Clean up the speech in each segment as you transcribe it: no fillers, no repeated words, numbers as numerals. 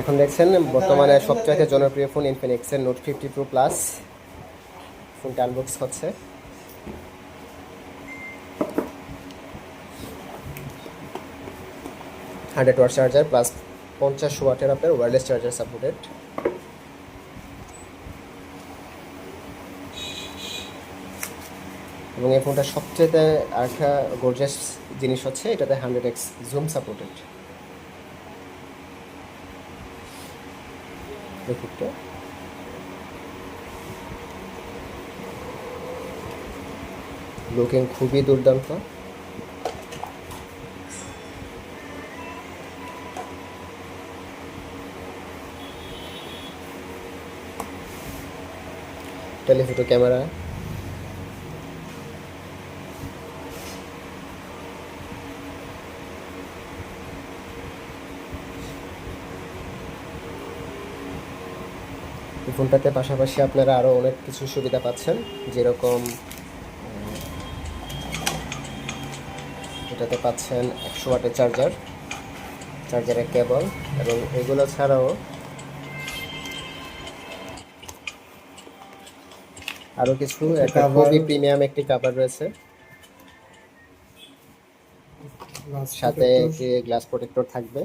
এখন দেখছেন বর্তমানে সবচেয়ে জনপ্রিয় ফোন ইনফিনিক্সের নোট 50 প্রো প্লাস ফোনটা আনবক্স হচ্ছে। হান্ড্রেড ওয়াট চার্জার প্লাস 50 ওয়াটের আপনার ওয়্যারলেস চার্জার সাপোর্টেড। এবং এই ফোনটা সবচেয়ে আরেকটা গর্জিয়াস জিনিস হচ্ছে এটাতে 100x জুম সাপোর্টেড। দেখুন তো, লুকিং খুবই দুর্দান্ত। টেলিফোটো ক্যামেরা, এই ফোনটাতে পাশাপাশি আপনারা আরও অনেক কিছু সুবিধা পাচ্ছেন, যেরকম এটাতে পাচ্ছেন 100 ওয়াটের চার্জারের কেবল, এবং এগুলো ছাড়াও আরও কিছু একটা খুবই প্রিমিয়াম একটি কাভার রয়েছে, সাথে একটি গ্লাস প্রোটেক্টর থাকবে,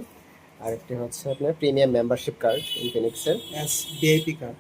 আর একটি হচ্ছে আপনার প্রিমিয়াম মেম্বারশিপ কার্ড ইনফিনিক্সের ভিআইপি কার্ড।